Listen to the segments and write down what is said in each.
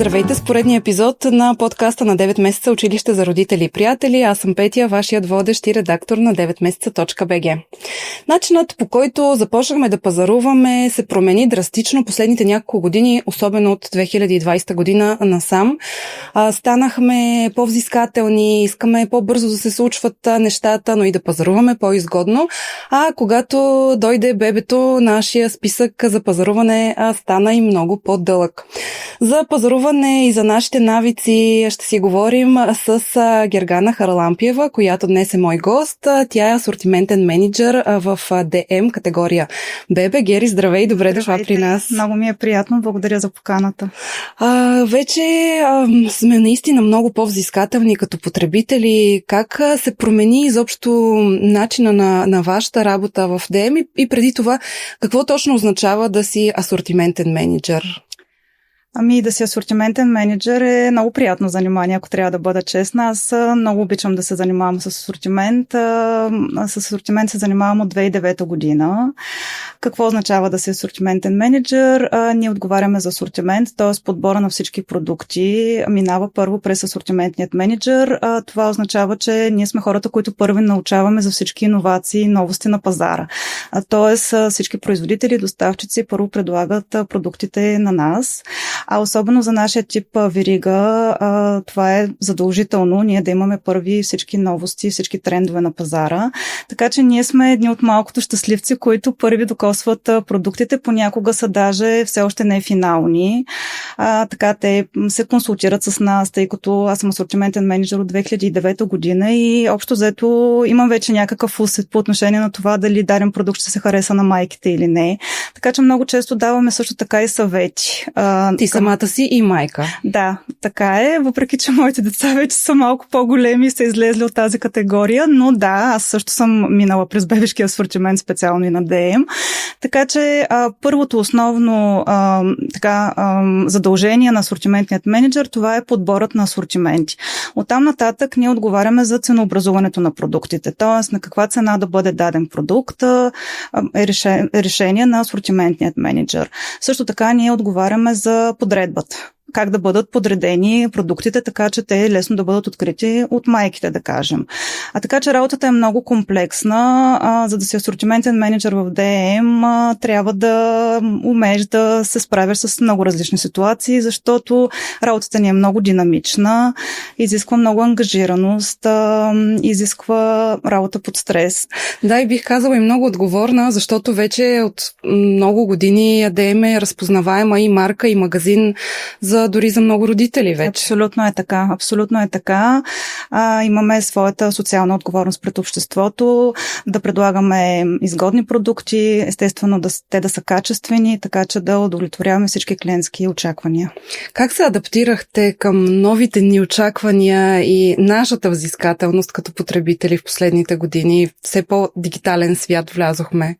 Здравейте с поредния епизод на подкаста на 9 месеца училище за родители и приятели. Аз съм Петя, вашият водещ и редактор на 9месеца.bg. Начинът, по който започнахме да пазаруваме, се промени драстично последните няколко години, особено от 2020 година насам. Станахме по-взискателни, искаме по-бързо да се случват нещата, но и да пазаруваме по-изгодно. А когато дойде бебето, нашия списък за пазаруване стана и много по-дълъг. За пазаруване и за нашите навици ще си говорим с Гергана Харалампиева, която днес е мой гост. Тя е асортиментен менеджер в DM категория Бебе. Гери, здравей, добре дошла при нас. Много ми е приятно, благодаря за поканата. Вече сме наистина много по-взискателни като потребители. Как се промени изобщо начина на вашата работа в DM и преди това, какво точно означава да си асортиментен менеджер? Да си асортиментен менеджер е много приятно занимание, ако трябва да бъда честна. Аз много обичам да се занимавам с асортимент. С асортимент се занимавам от 2009 година. Какво означава да си асортиментен менеджер? Ние отговаряме за асортимент, т.е. подбора на всички продукти минава първо през асортиментният менеджер. Това означава, че ние сме хората, които първи научаваме за всички иновации и новости на пазара. Т.е. всички производители и доставчици първо предлагат продуктите на нас. Особено за нашия тип верига, това е задължително, ние да имаме първи всички новости, всички трендове на пазара. Така че ние сме едни от малкото щастливци, които първи докосват продуктите, понякога са даже все още не финални. Така те се консултират с нас, тъй като аз съм асортиментен менеджер от 2009 година и общо взето имам вече някакъв усет по отношение на това дали даден продукт ще се хареса на майките или не. Така че много често даваме също така и съвети. Самата си и майка. Да, така е, въпреки че моите деца вече са малко по-големи и са излезли от тази категория, но да, аз също съм минала през бебешки асортимент, специално и на DM. Така че първото основно задължение на асортиментният менеджер, това е подборът на асортименти. Оттам нататък ние отговаряме за ценообразуването на продуктите, т.е. на каква цена да бъде даден продукт е решение на асортиментният менеджер. Също така ние отговаряме за подредбата. Как да бъдат подредени продуктите, така че те лесно да бъдат открити от майките, да кажем. Така че работата е много комплексна. За да си асортиментен менеджер в DM, трябва да умееш да се справиш с много различни ситуации, защото работата ни е много динамична, изисква много ангажираност, изисква работа под стрес. Да, и бих казала и много отговорна, защото вече от много години DM е разпознаваема и марка, и магазин дори за много родители вече. Абсолютно е така. Имаме своята социална отговорност пред обществото, да предлагаме изгодни продукти, естествено те да са качествени, така че да удовлетворяваме всички клиентски очаквания. Как се адаптирахте към новите ни очаквания и нашата взискателност като потребители в последните години? Все по-дигитален свят влязохме.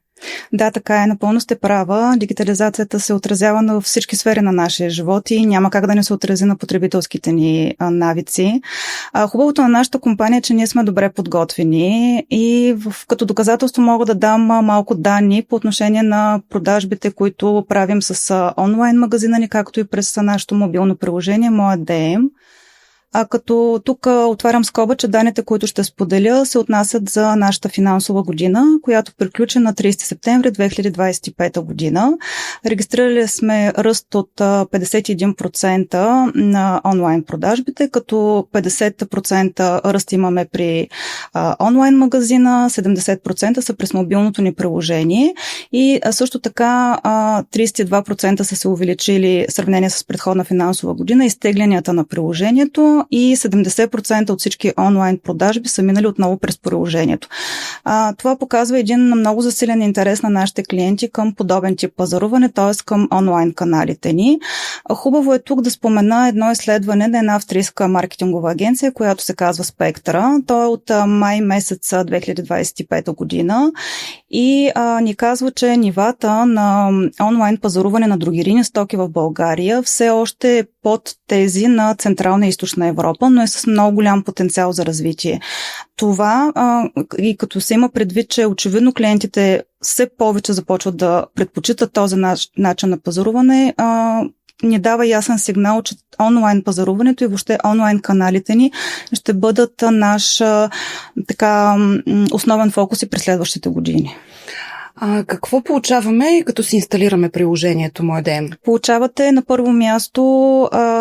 Да, така е, напълно сте права. Дигитализацията се отразява на всички сфери на нашия живот и няма как да не се отрази на потребителските ни навици. Хубавото на нашата компания е, че ние сме добре подготвени и като доказателство мога да дам малко данни по отношение на продажбите, които правим с онлайн магазина ни, както и през нашето мобилно приложение, Моя DM. Като тук отварям скоба, че данните, които ще споделя, се отнасят за нашата финансова година, която приключи на 30 септември 2025 година. Регистрирали сме ръст от 51% на онлайн продажбите, като 50% ръст имаме при онлайн магазина, 70% са през мобилното ни приложение и също така 32% са се увеличили в сравнение с предходна финансова година изтеглянията на приложението и 70% от всички онлайн продажби са минали отново през приложението. Това показва един много засилен интерес на нашите клиенти към подобен тип пазаруване, т.е. към онлайн каналите ни. Хубаво е тук да спомена едно изследване на една австрийска маркетингова агенция, която се казва Спектра. То е от май месец 2025 година и ни казва, че нивата на онлайн пазаруване на дрогерийни стоки в България все още е под тези на Централна и Източна Европа, но е с много голям потенциал за развитие. Това и като се има предвид, че очевидно клиентите все повече започват да предпочитат този начин на пазаруване, ни дава ясен сигнал, че онлайн пазаруването и въобще онлайн каналите ни ще бъдат наш основен фокус и през следващите години. Какво получаваме, като си инсталираме приложението Моедем? Получавате на първо място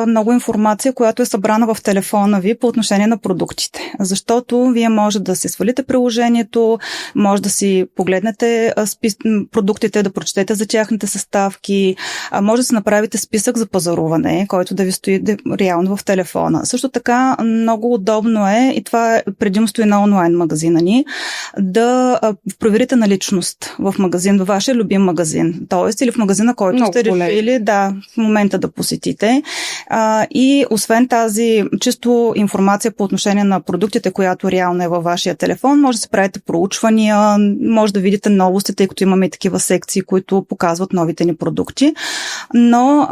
много информация, която е събрана в телефона ви по отношение на продуктите. Защото вие може да си свалите приложението, може да си погледнете продуктите, да прочетете за тяхните съставки, може да си направите списък за пазаруване, който да ви стои реално в телефона. Също така много удобно е, и това е предимство и на онлайн магазина ни, да проверите наличност в магазин, във вашия любим магазин. Тоест, или в магазина, който много сте решили в момента да посетите. И освен тази чисто информация по отношение на продуктите, която реално е във вашия телефон, може да се правите проучвания, може да видите новости, тъй като имаме и такива секции, които показват новите ни продукти. Но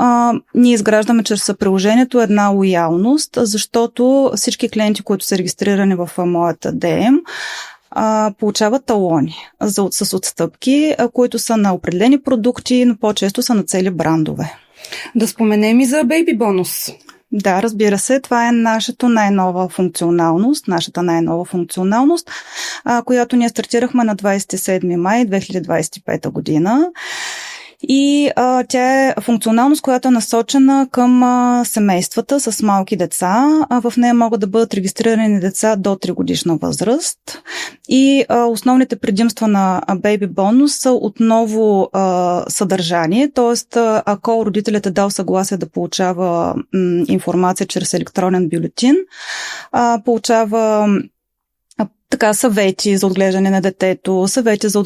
ние изграждаме чрез приложението една лоялност, защото всички клиенти, които са регистрирани в моята DM, получават талони с отстъпки, които са на определени продукти, но по-често са на цели брандове. Да споменем и за Baby Bonus. Да, разбира се, това е нашата най-нова функционалност, която ние стартирахме на 27 май 2025 година. И тя е функционалност, която е насочена към семействата с малки деца. В нея могат да бъдат регистрирани деца до 3 годишна възраст. И основните предимства на Baby Bonus са отново съдържание, т.е. ако родителят е дал съгласие да получава информация чрез електронен бюлетин, получава съвети за отглеждане на детето, съвети за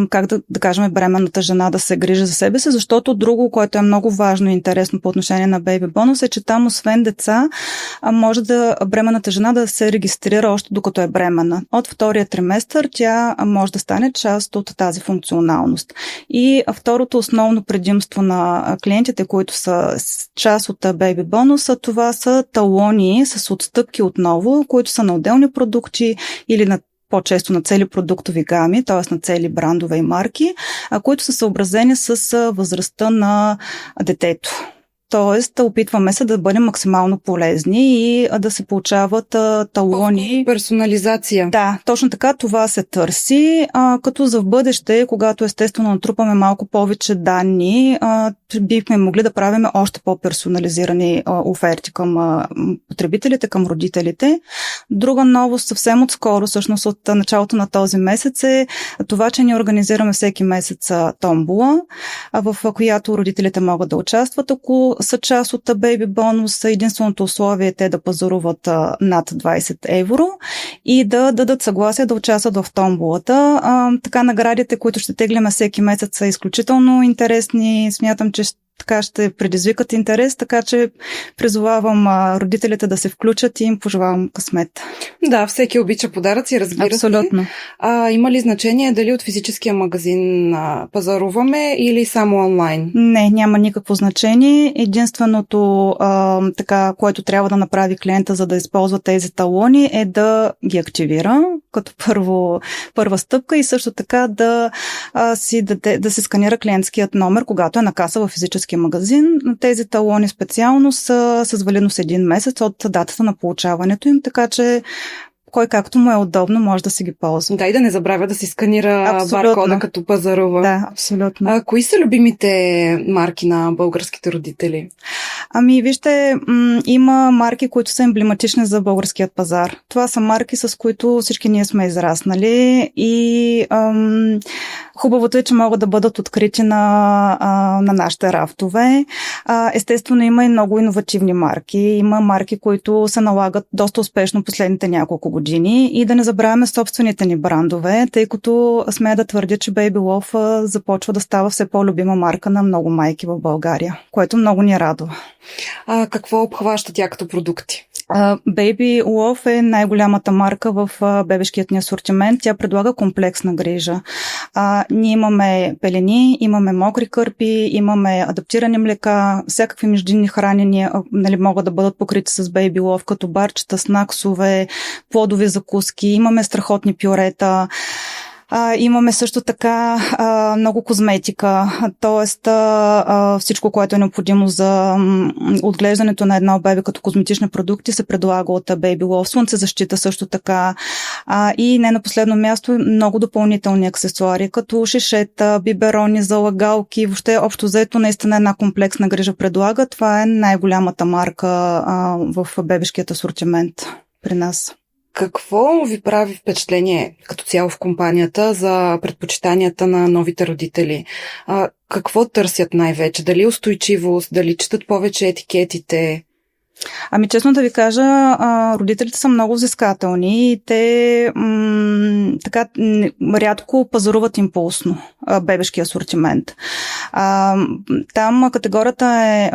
как да кажем бременната жена да се грижи за себе си, защото друго, което е много важно и интересно по отношение на Baby Bonus е, че там освен деца може бременната жена да се регистрира още докато е бременна. От втория триместър тя може да стане част от тази функционалност. И второто основно предимство на клиентите, които са част от Baby Bonus, това са талони с отстъпки отново, които са на отделни продукти или по-често на цели продуктови гами, т.е. на цели брандове и марки, които са съобразени с възрастта на детето. Тоест, опитваме се да бъдем максимално полезни и да се получават талони. Персонализация. Да, точно така, това се търси, като за в бъдеще, когато естествено натрупаме малко повече данни, бихме могли да правим още по-персонализирани оферти към потребителите, към родителите. Друга новост съвсем отскоро, всъщност от началото на този месец е това, че ние организираме всеки месец томбола, в която родителите могат да участват, ако са част от Baby Bonus. Единственото условие е те да пазаруват над 20 евро и да дадат съгласие да участват в томболата. Така наградите, които ще тегляме всеки месец, са изключително интересни. Смятам, че така ще предизвикат интерес, така че призовавам родителите да се включат и им пожелавам късмет. Да, всеки обича подаръци, разбира се. Абсолютно. Има ли значение дали от физическия магазин пазаруваме или само онлайн? Не, няма никакво значение. Единственото, което трябва да направи клиента, за да използва тези талони, е да ги активира като първа стъпка и също така да се сканира клиентският номер, когато е на каса във физическия магазин. Тези талони специално са с валидност 1 месец от датата на получаването им, така че кой както му е удобно, може да си ги ползва. Да, и да не забравя да си сканира баркода, като пазарува. Да, абсолютно. Кои са любимите марки на българските родители? Вижте, има марки, които са емблематични за българският пазар. Това са марки, с които всички ние сме израснали и хубавото е, че могат да бъдат открити на нашите рафтове. Естествено, има и много иновативни марки. Има марки, които се налагат доста успешно последните няколко години и да не забравяме собствените ни брандове, тъй като смея да твърдя, че Baby Love започва да става все по-любима марка на много майки в България, което много ни радва. Какво обхваща тя като продукти? Baby Love е най-голямата марка в бебешкият ни асортимент. Тя предлага комплексна грижа. Ние имаме пелени, имаме мокри кърпи, имаме адаптирани млека, всякакви междинни хранения могат да бъдат покрити с Baby Love, като барчета, снаксове, плодови закуски, имаме страхотни пюрета. Имаме също така много козметика, т.е. всичко, което е необходимо за отглеждането на едно бебе като козметични продукти се предлага от Baby Love, слънцезащита също така и не на последно място много допълнителни аксесуари, като шишета, биберони, залагалки, въобще общо взето наистина една комплексна грижа предлага. Това е най-голямата марка в бебешкият асортимент при нас. Какво ви прави впечатление като цяло в компанията за предпочитанията на новите родители? Какво търсят най-вече? Дали устойчивост, дали четат повече етикетите? Ами честно да ви кажа, родителите са много взискателни и те така рядко пазаруват импулсно бебешки асортимент. Там категорията е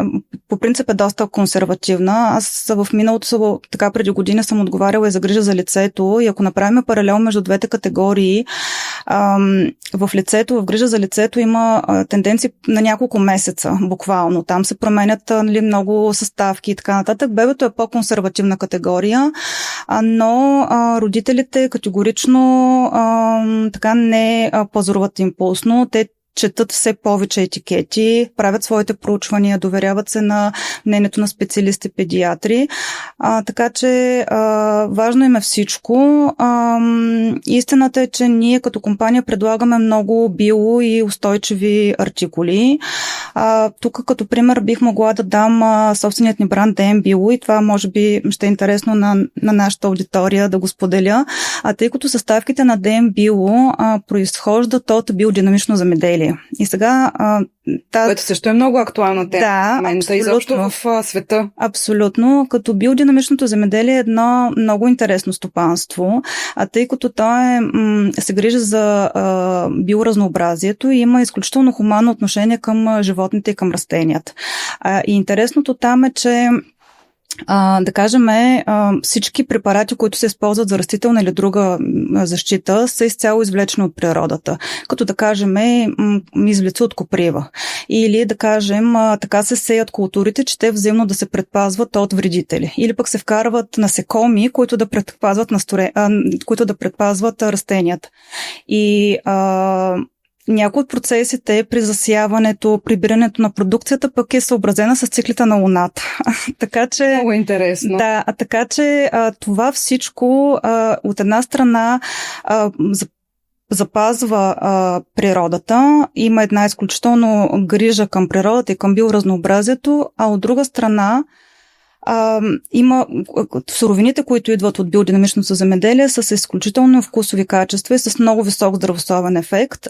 по принцип е доста консервативна. Аз в миналото, така преди години съм отговаряла и за грижа за лицето и ако направим паралел между двете категории, в лицето, в грижа за лицето има тенденции на няколко месеца, буквално. Там се променят много съставки и така нататък. Бебето е по-консервативна категория, но родителите категорично така не пазаруват импулсно. Те четат все повече етикети, правят своите проучвания, доверяват се на мнението на специалисти, педиатри. Така че важно им е всичко. Истината е, че ние като компания предлагаме много био и устойчиви артикули. Тук като пример бих могла да дам собственият ни бранд DM Bio и това може би ще е интересно на нашата аудитория да го споделя. Тъй като съставките на DM Bio произхождат от биодинамично земеделие. И сега... Което също е много актуална тема. Да, абсолютно. Изобщо в света. Абсолютно. Като биодинамичното земеделие е едно много интересно стопанство, тъй като то се грижи за биоразнообразието и има изключително хуманно отношение към животните и към растенията. И интересното там е, че да кажем, всички препарати, които се използват за растителна или друга защита, са изцяло извлечени от природата. Като да кажем, извлеци от коприва. Или да кажем, така се сеят културите, че те взаимно да се предпазват от вредители. Или пък се вкарват насекоми, които да предпазват растенията. И някои от процесите при засяването, прибирането на продукцията пък е съобразена с циклите на Луната. Така че, много интересно. Да, така че това всичко от една страна запазва природата, има една изключително грижа към природата и към биоразнообразието, а от друга страна има суровините, които идват от биодинамичното земеделие, с изключително вкусови качества и с много висок здравословен ефект.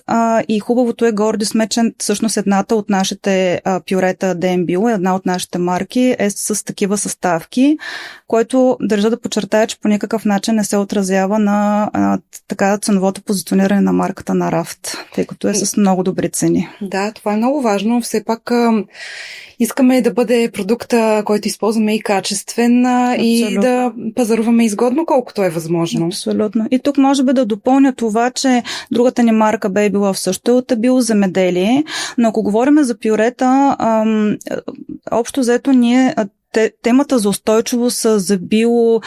И хубавото е, горди сме, че всъщност едната от нашите пюрета DM Bio, една от нашите марки е с такива съставки, което държа да подчертая, че по никакъв начин не се отразява на така ценовото позициониране на марката на Рафт, тъй като е с много добри цени. Да, това е много важно. Все пак искаме да бъде продукта, който използваме и качествен, и да пазаруваме изгодно, колкото е възможно. Абсолютно. И тук може би да допълня това, че другата ни марка Baby Love също е от биоземеделие, но ако говорим за пюрета, общо взето ние темата за устойчивост, за био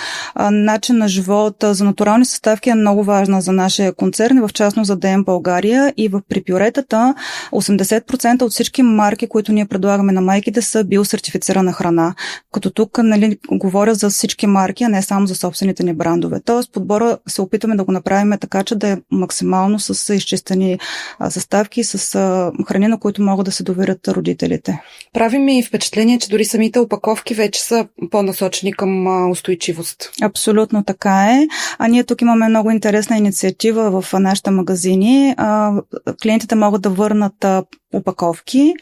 начин на живота, за натурални съставки е много важна за нашия концерн и в частност за DM България. И при пюретата 80% от всички марки, които ние предлагаме на майките, са биосертифицирана храна. Като тук говоря за всички марки, а не само за собствените ни брандове. Тоест подбора се опитаме да го направим така, че да е максимално с изчистени съставки, с храни, на които могат да се доверят родителите. Прави ми впечатление, че дори самите опаковки вече са по-насочени към устойчивост. Абсолютно така е. Ние тук имаме много интересна инициатива в нашите магазини. Клиентите могат да върнат опаковки,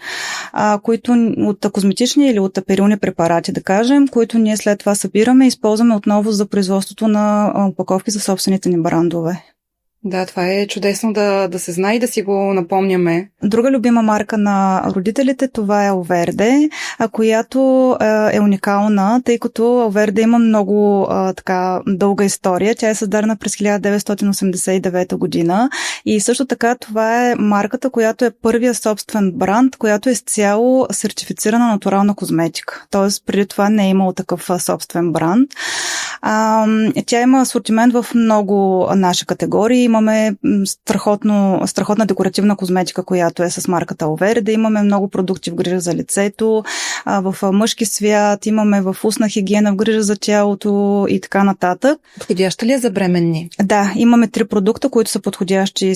които от козметични или от перилни препарати, да кажем, които ние след това събираме и използваме отново за производството на опаковки за собствените ни брандове. Да, това е чудесно да се знае и да си го напомняме. Друга любима марка на родителите, това е Алверде, която е уникална, тъй като Алверде има много така дълга история. Тя е създадена през 1989 година и също така това е марката, която е първия собствен бранд, която е изцяло сертифицирана натурална козметика. Тоест преди това не е имал такъв собствен бранд. Тя има асортимент в много наши категории. имаме страхотна декоративна козметика, която е с марката Alverde. Имаме много продукти в грижа за лицето, в мъжки свят, имаме в устна хигиена, в грижа за тялото и така нататък. Подходяща ли е за бременни? Да, имаме 3 продукта, които са подходящи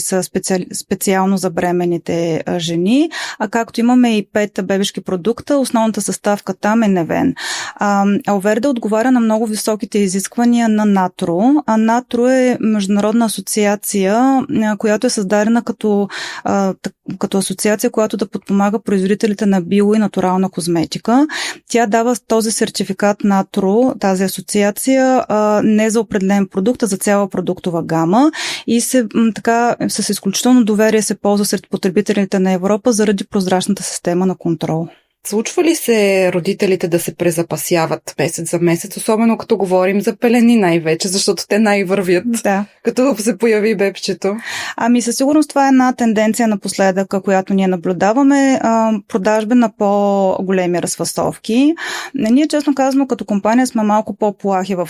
специално за бременните жени, а както имаме и 5 бебешки продукта, основната съставка там е Невен. Alverde отговаря на много високите изисквания на НАТРО, а НАТРО е международна асоциация, която е създадена като асоциация, която да подпомага производителите на био и натурална козметика. Тя дава този сертификат НАТРО, тази асоциация, не за определен продукт, а за цяла продуктова гама и с изключително доверие се ползва сред потребителите на Европа заради прозрачната система на контрол. Случва ли се родителите да се презапасяват месец за месец, особено като говорим за пелени най-вече, защото те най-вървят, като се появи бебчето? Със сигурност това е една тенденция напоследък, която ние наблюдаваме, продажби на по-големи разфасовки. Ние, честно казано, като компания сме малко по-плахи в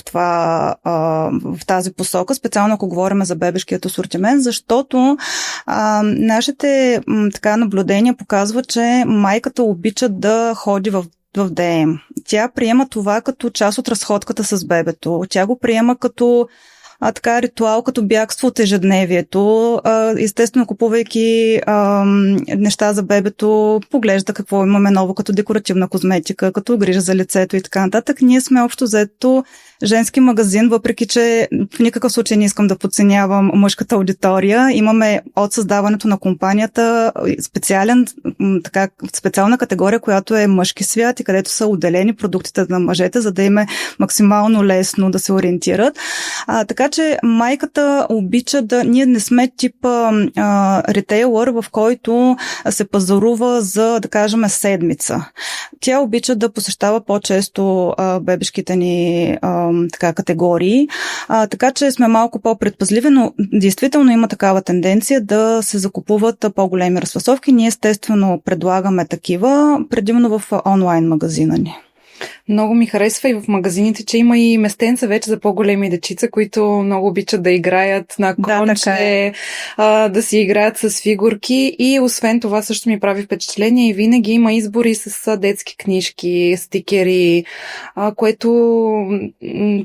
тази посока, специално ако говорим за бебешкият асортимент, защото нашите наблюдения показват, че майката обича да ходи в ДМ. Тя приема това като част от разходката с бебето. Тя го приема като ритуал, като бягство от ежедневието. Естествено, купувайки неща за бебето, поглежда какво имаме ново като декоративна козметика, като грижа за лицето и така нататък. Ние сме общо взето женски магазин, въпреки че в никакъв случай не искам да подценявам мъжката аудитория. Имаме от създаването на компанията специална категория, която е мъжки свят и където са отделени продуктите на мъжете, за да им е максимално лесно да се ориентират. Така че майката обича ние не сме типа ретейлър, в който се пазарува за, да кажем, седмица. Тя обича да посещава по-често бебешките ни категории, така че сме малко по-предпазливи, но действително има такава тенденция да се закупуват по-големи разфасовки. Ние естествено предлагаме такива, предимно в онлайн магазина ни. Много ми харесва и в магазините, че има и местенца вече за по-големи дечица, които много обичат да играят на конче, да си играят с фигурки и освен това също ми прави впечатление и винаги има избори с детски книжки, стикери, което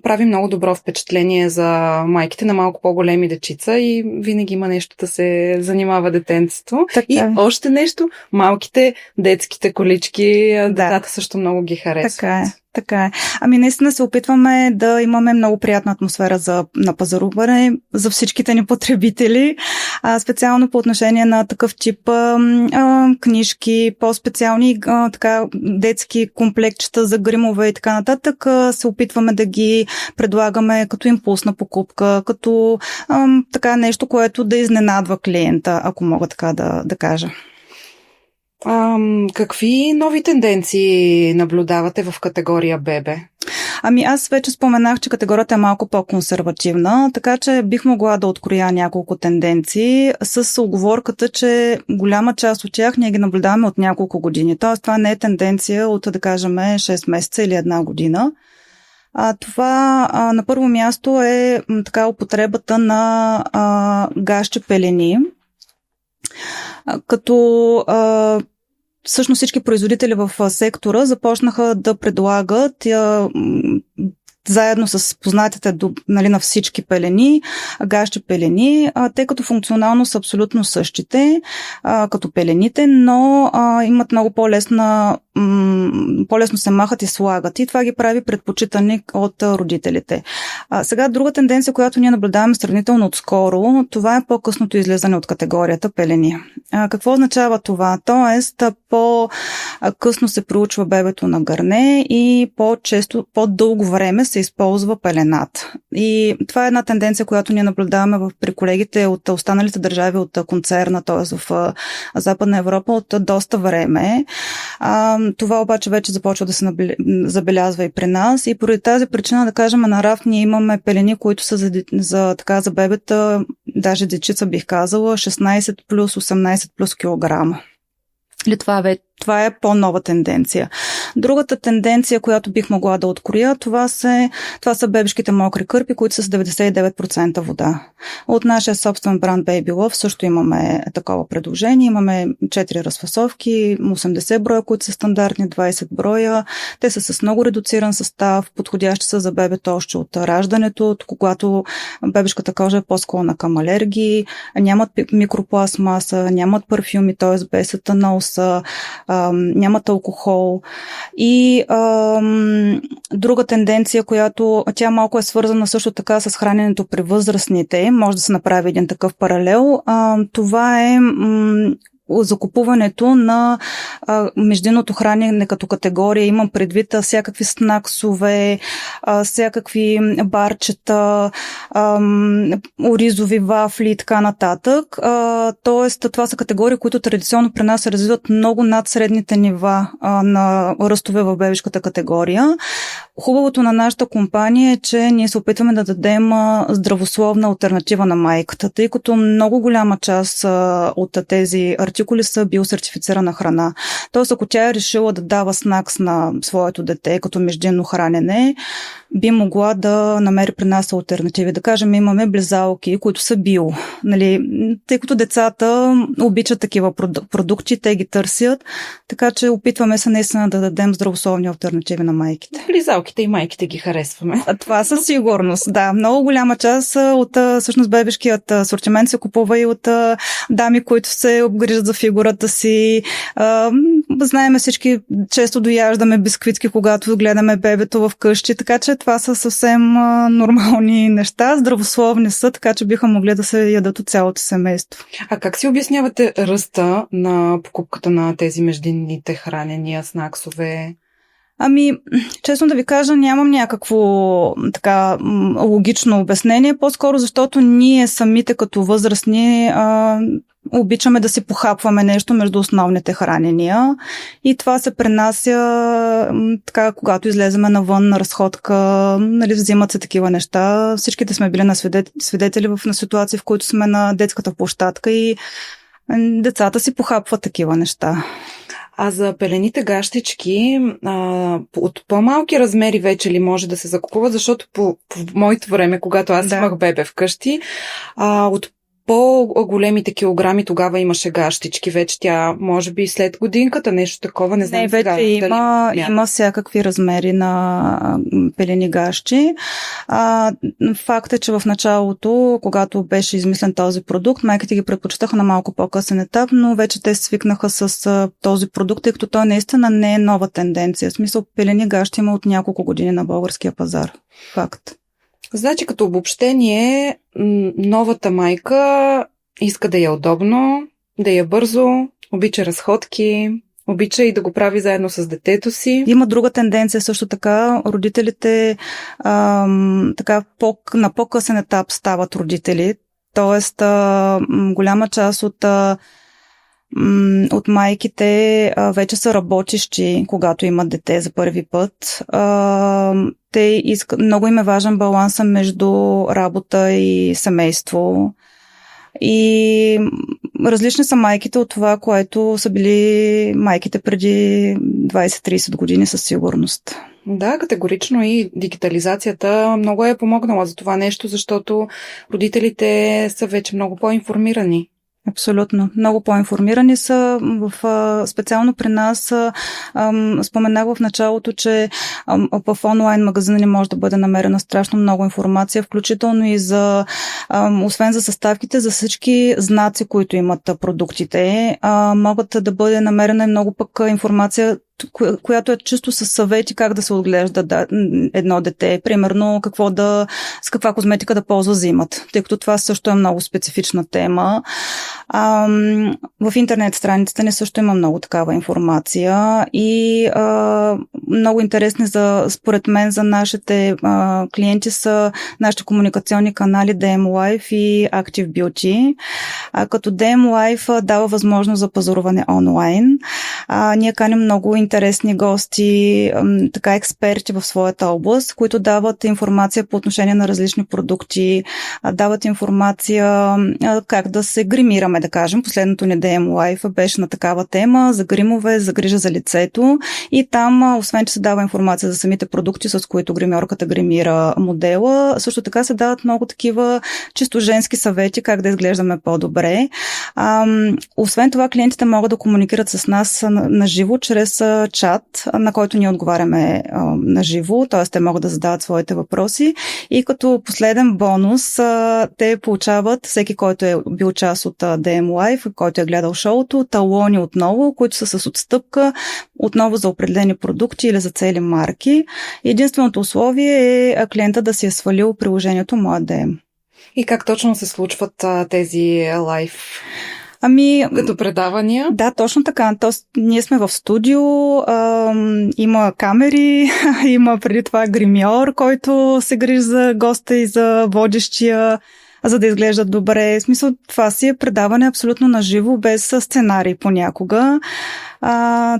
прави много добро впечатление за майките на малко по-големи дечица и винаги има нещо да се занимава детенцето. И още нещо, малките детските колички, децата също много ги харесват. Така е. Наистина се опитваме да имаме много приятна атмосфера на пазаруване за всичките ни потребители, специално по отношение на такъв тип книжки, по-специални детски комплектчета за гримове и така нататък. Се опитваме да ги предлагаме като импулсна покупка, като нещо, което да изненадва клиента, ако мога така да кажа. Какви нови тенденции наблюдавате в категория бебе? Аз вече споменах, че категорията е малко по-консервативна, така че бих могла да откроя няколко тенденции с уговорката, че голяма част от тях ние ги наблюдаваме от няколко години. Тоест това не е тенденция от, да кажем, 6 месеца или 1 година. Това на първо място е употребата на гащи пелени, като всъщност всички производители в сектора започнаха да предлагат заедно с познатите на всички пелени, гащи пелени, тъй като функционално са абсолютно същите като пелените, но имат много по-лесно се махат и слагат и това ги прави предпочитани от родителите. Сега друга тенденция, която ние наблюдаваме сравнително отскоро, това е по-късното излизане от категорията пелени. Какво означава това? Тоест, по-късно се проучва бебето на гърне и по-често, по-дълго време се използва пелената. И това е една тенденция, която ние наблюдаваме при колегите от останалите държави от концерна, т.е. в Западна Европа от доста време. Това обаче вече започва да се забелязва и при нас и поради тази причина, да кажем, на рафт ние имаме пелени, които са за бебета, даже дечица бих казала, 16 плюс 18 плюс килограма. Това е по-нова тенденция. Другата тенденция, която бих могла да откроя, това са бебешките мокри кърпи, които са с 99% вода. От нашия собствен бранд Baby Love също имаме такова предложение. Имаме 4 разфасовки, 80 броя, които са стандартни, 20 броя. Те са с много редуциран състав, подходящи са за бебето още от раждането, когато бебешката кожа е по-склонна към алергии, нямат микропластмаса, нямат парфюми, т.е. без етанол са, нямат алкохол. И друга тенденция, която тя малко е свързана също така с храненето при възрастните, може да се направи един такъв паралел, това е закупуването на междинното хранене като категория. Имам предвид всякакви снаксове, всякакви барчета, оризови вафли и така нататък. Тоест, това са категории, които традиционно при нас се развиват много над средните нива на ръстове в бебешката категория. Хубавото на нашата компания е, че ние се опитваме да дадем здравословна алтернатива на майката, тъй като много голяма част от тези артикули са биосертифицирана храна. Тоест, ако тя е решила да дава снакс на своето дете като междинно хранене, би могла да намери при нас алтернативи. Да кажем, имаме близалки, които са био. Нали, тъй като децата обичат такива продукти, те ги търсят, така че опитваме се наистина да дадем здравословни алтернативи на майките. Близалките и майките ги харесваме. Това със сигурност, да. Много голяма част от всъщност бебешкият асортимент се купува и от дами, които се обгрижат за фигурата си. Знаеме всички, често дояждаме бисквитки, когато гледаме бебето в къщи, така че това са съвсем нормални неща, здравословни са, така че биха могли да се ядат от цялото семейство. А как си обяснявате ръста на покупката на тези междинните хранения, снаксове? Честно да ви кажа, нямам някакво така логично обяснение, по-скоро защото ние самите като възрастни обичаме да си похапваме нещо между основните хранения и това се пренася така, когато излеземе навън на разходка, нали, взимат се такива неща. Всичките сме били свидетели на ситуации, в които сме на детската площадка и децата си похапват такива неща. А за пелените гащички от по-малки размери вече ли може да се закупуват, защото по моето време, когато аз имах бебе вкъщи, от по-големите килограми тогава имаше гащички. Вече тя, може би след годинката, нещо такова, не знам. Вече има всякакви размери на пелени гащи. Факт е, че в началото, когато беше измислен този продукт, майките ги предпочитаха на малко по-късен етап, но вече те свикнаха с този продукт, тъй като той наистина не е нова тенденция. В смисъл, пелени гащи има от няколко години на българския пазар. Факт. Значи, като обобщение, новата майка иска да е удобно, да е бързо, обича разходки, обича и да го прави заедно с детето си. Има друга тенденция също така. Родителите на по-късен етап стават родители. Тоест, голяма част от майките вече са работещи, когато имат дете за първи път. Много им е важен баланса между работа и семейство. И различни са майките от това, което са били майките преди 20-30 години със сигурност. Да, категорично и дигитализацията много е помогнала за това нещо, защото родителите са вече много по-информирани. Абсолютно. Много по-информирани са. Специално при нас споменах в началото, че в онлайн магазина ни може да бъде намерена страшно много информация, включително и освен за съставките, за всички знаци, които имат продуктите. Могат да бъде намерена и много пък информация, която е чисто със съвети как да се отглежда едно дете. Примерно с каква козметика да ползва зимата, тъй като това също е много специфична тема. В интернет страницата ни също има много такава информация и много интересни според мен за нашите клиенти са нашите комуникационни канали DM Life и Active Beauty. Като DM Life дава възможност за пазаруване онлайн. Ние каним много интересни гости, така експерти в своята област, които дават информация по отношение на различни продукти, дават информация как да се гримираме, да кажем. Последното ни DM Live беше на такава тема за гримове, за грижа за лицето и там, освен че се дава информация за самите продукти, с които гримьорката гримира модела, също така се дават много такива чисто женски съвети как да изглеждаме по-добре. Освен това, клиентите могат да комуникират с нас на живо чрез чат, на който ние отговаряме на живо, т.е. те могат да задават своите въпроси и като последен бонус те получават, всеки, който е бил част от DM Live, който е гледал шоуто, талони отново, които са с отстъпка отново за определени продукти или за цели марки. Единственото условие е клиента да си е свалил приложението Моя DM. И как точно се случват тези лайв? Като предавания? Да, точно така. Ние сме в студио, има камери, има преди това гримьор, който се грижи за госта и за водещия, за да изглеждат добре. В смисъл, това си е предаване абсолютно наживо, без сценарий понякога.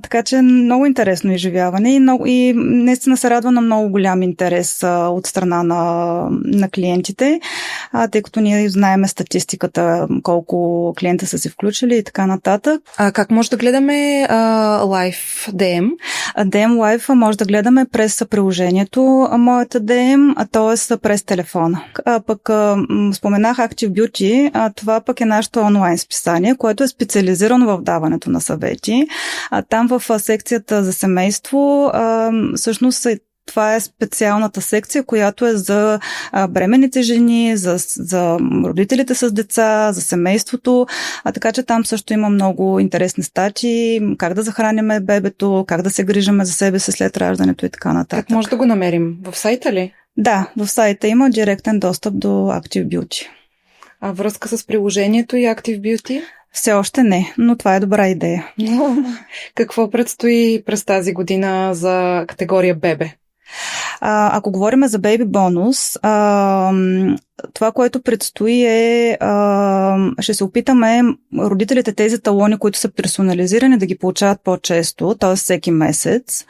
Така че много интересно изживяване и наистина се радва на много голям интерес от страна на клиентите, тъй като ние знаем статистиката, колко клиента са се включили и така нататък. Как може да гледаме лайв DM? DM Live може да гледаме през приложението Моята DM, т.е. през телефона. Пък споменах Active Beauty, това пък е нашето онлайн списание, което е специализирано в даването на съвети. Там в секцията за семейство всъщност това е специалната секция, която е за бременните жени, за родителите с деца, за семейството. Така че там също има много интересни статии, как да захраним бебето, как да се грижаме за себе си след раждането и така нататък. Как може да го намерим? В сайта ли? Да, в сайта има директен достъп до Active Beauty. А връзка с приложението и Active Beauty? Все още не, но това е добра идея. Какво предстои през тази година за категория бебе? Ако говорим за бейби бонус, това, което предстои е, ще се опитаме родителите тези талони, които са персонализирани, да ги получават по-често, т.е. всеки месец.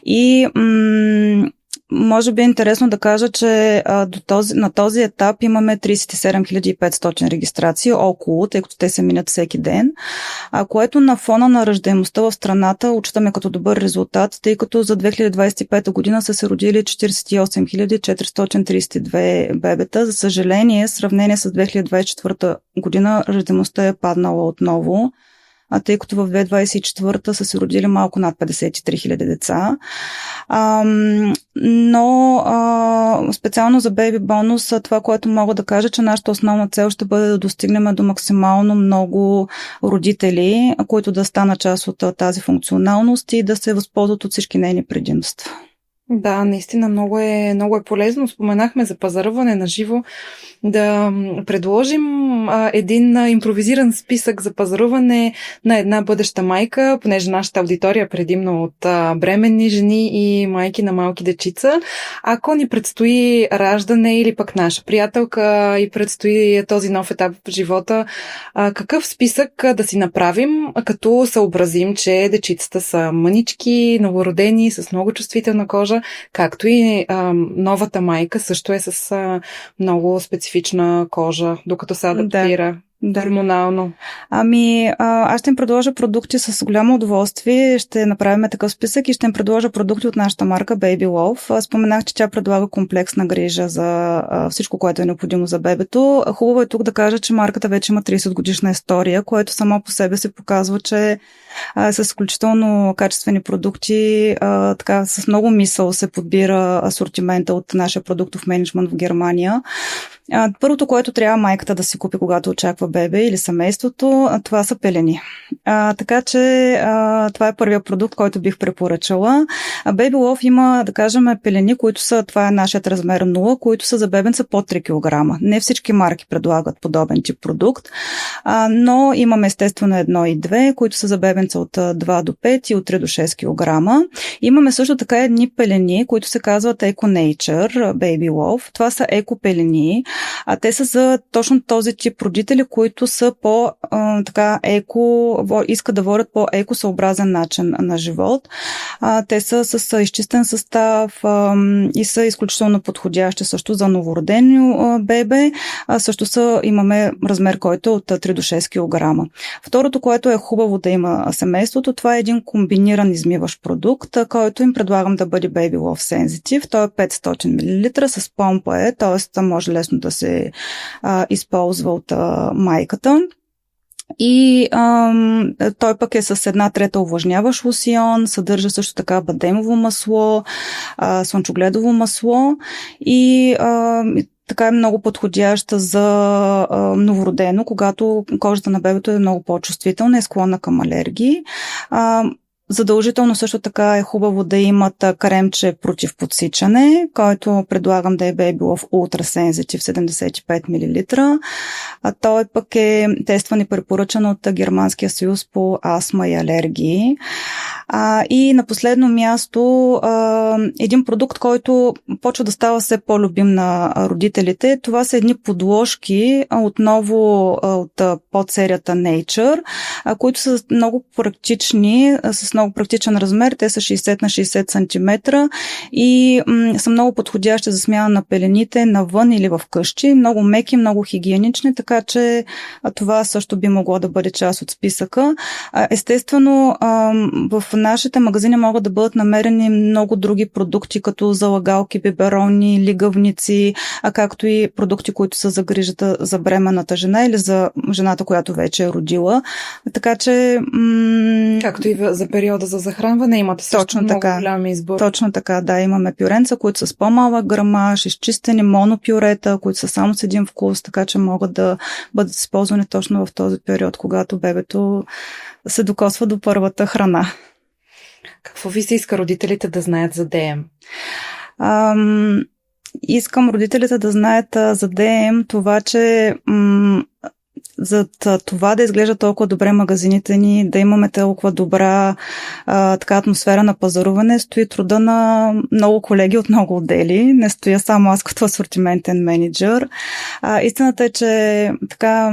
И може би е интересно да кажа, че на този етап имаме 37 500 регистрации около, тъй като те се минат всеки ден, което на фона на раждаемостта в страната отчитаме като добър резултат, тъй като за 2025 година са се родили 48 432 бебета. За съжаление, в сравнение с 2024 година раждаемостта е паднала отново, тъй като в 2024 са се родили малко над 53 000 деца. Но специално за бейби бонус, това, което мога да кажа, че нашата основна цел ще бъде да достигнем до максимално много родители, които да станат част от тази функционалност и да се възползват от всички нейни предимства. Да, наистина много е полезно. Споменахме за пазаруване на живо. Да предложим един импровизиран списък за пазаруване на една бъдеща майка, понеже нашата аудитория е предимно от бременни жени и майки на малки дечица. Ако ни предстои раждане или пък наша приятелка и предстои този нов етап в живота, какъв списък да си направим, като съобразим, че дечицата са мънички, новородени, с много чувствителна кожа, както и новата майка също е с много специфична кожа, докато се адаптира. Да. Хормонално. Аз ще им предложа продукти с голямо удоволствие. Ще направим такъв списък и ще им предложа продукти от нашата марка Baby Love. Споменах, че тя предлага комплексна грижа за всичко, което е необходимо за бебето. Хубаво е тук да кажа, че марката вече има 30 годишна история, което само по себе се показва, че с изключително качествени продукти, така с много мисъл се подбира асортимента от нашия продуктов мениджмънт в Германия. Първото, което трябва майката да си купи, когато очаква бебе или семейството, това са пелени. Така че това е първият продукт, който бих препоръчала. Baby Love има, да кажем, пелени, които са, това е нашият размер 0, които са за бебенца под 3 кг. Не всички марки предлагат подобен тип продукт, но имаме естествено 1 и 2, които са за бебенца кошница от 2 до 5 и от 3 до 6 кг. Имаме също така едни пелени, които се казват Eco Nature Baby Love. Това са еко-пелени, а те са за точно този тип родители, които са искат да водят по екосъобразен начин на живот. Те са с изчистен състав и са изключително подходящи също за новородено бебе. Също имаме размер, който е от 3 до 6 кг. Второто, което е хубаво да има семейството, това е един комбиниран измиващ продукт, който им предлагам да бъде Baby Love Sensitive. Той е 500 мл с помпа, т.е. може лесно да се използва от майката. И той пък е с 1/3 увлажняващ лосион, съдържа също така бадемово масло, слънчогледово масло и така е много подходяща за новородено, когато кожата на бебето е много по-чувствителна и склонна към алергии. Задължително също така е хубаво да имат кремче против подсичане, който предлагам да е Baby Love Ultra Sensitive 75 мл. Той пък е тестван и препоръчан от Германския съюз по астма и алергии. И на последно място един продукт, който почва да става все по-любим на родителите. Това са едни подложки, отново от подсерията Nature, които са много практични, с много практичен размер. Те са 60 на 60 см и са много подходящи за смяна на пелените навън или в къщи. Много меки, много хигиенични, така че това също би могло да бъде част от списъка. Естествено, в нашите магазини могат да бъдат намерени много други продукти, като залагалки, биберони, лигавници, както и продукти, които са за грижата за бременната жена или за жената, която вече е родила. Така че... Както и за периода за захранване имате също много голям избор. Точно така, да. Имаме пюренца, които са с по-малък грамаж, изчистени монопюрета, които са само с един вкус, така че могат да бъдат използвани точно в този период, когато бебето се докосва до първата храна. Какво ви се иска родителите да знаят за ДМ? Искам родителите да знаят за ДМ това, че за това да изглежда толкова добре магазините ни, да имаме толкова добра така атмосфера на пазаруване, стои труда на много колеги от много отдели. Не стоя само аз като асортиментен менеджер. Истината е, че така...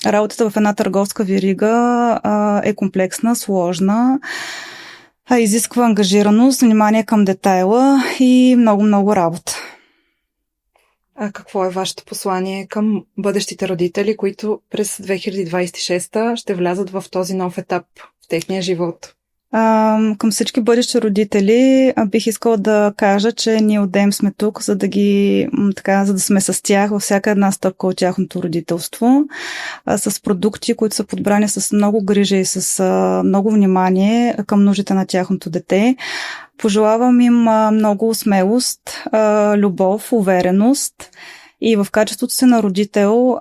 работата в една търговска верига е комплексна, сложна, изисква ангажираност, внимание към детайла и много работа. А какво е вашето послание към бъдещите родители, които през 2026 ще влязат в този нов етап в техния живот? Към всички бъдещи родители бих искала да кажа, че ние от ДМ сме тук, за да сме с тях във всяка една стъпка от тяхното родителство, с продукти, които са подбрани с много грижа и с много внимание към нуждите на тяхното дете. Пожелавам им много смелост, любов, увереност. И в качеството си на родител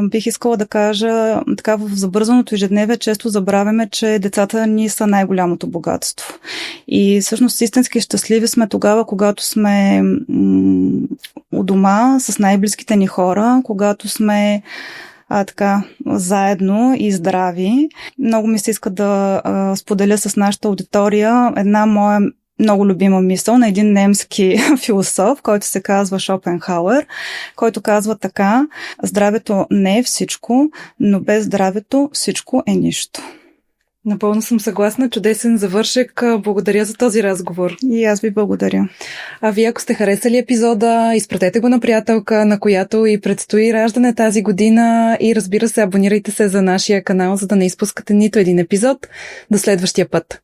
бих искала да кажа, така в забързаното ежедневие често забравяме, че децата ни са най-голямото богатство. И всъщност истински щастливи сме тогава, когато сме у дома с най-близките ни хора, когато сме заедно и здрави. Много ми се иска да споделя с нашата аудитория една моя много любима мисъл на един немски философ, който се казва Шопенхауер, който казва така: здравето не е всичко, но без здравето всичко е нищо. Напълно съм съгласна. Чудесен завършек. Благодаря за този разговор. И аз ви благодаря. А вие, ако сте харесали епизода, изпратете го на приятелка, на която и предстои раждане тази година, и разбира се, абонирайте се за нашия канал, за да не изпускате нито един епизод. До следващия път!